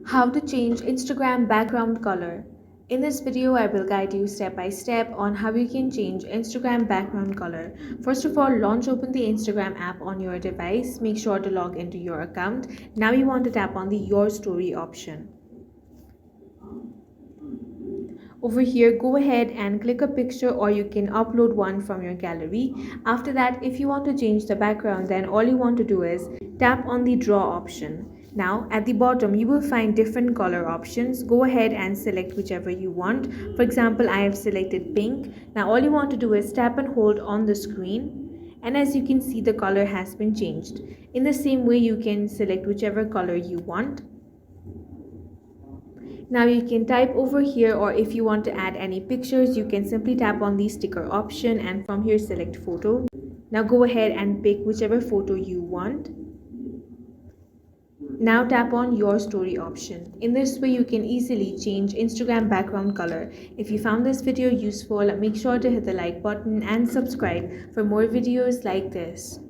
How to change Instagram background color. In this video, I will guide you step by step on how you can change Instagram background color. First of all, open the Instagram app on your device. Make sure to log into your account. Now you want to tap on the Your Story option. Over here, go ahead and click a picture, or you can upload one from your gallery. After that, if you want to change the background, then all you want to do is tap on the draw option. Now at the bottom you will find different color options. Go ahead and select whichever you want. For example, I have selected pink. Now all you want to do is tap and hold on the screen, and as you can see, the color has been changed. In the same way, you can select whichever color you want. Now you can type over here, or if you want to add any pictures, you can simply tap on the sticker option and from here select photo. Now go ahead and pick whichever photo you want. Now tap on Your Story option. In this way, you can easily change Instagram background color. If you found this video useful, make sure to hit the like button and subscribe for more videos like this.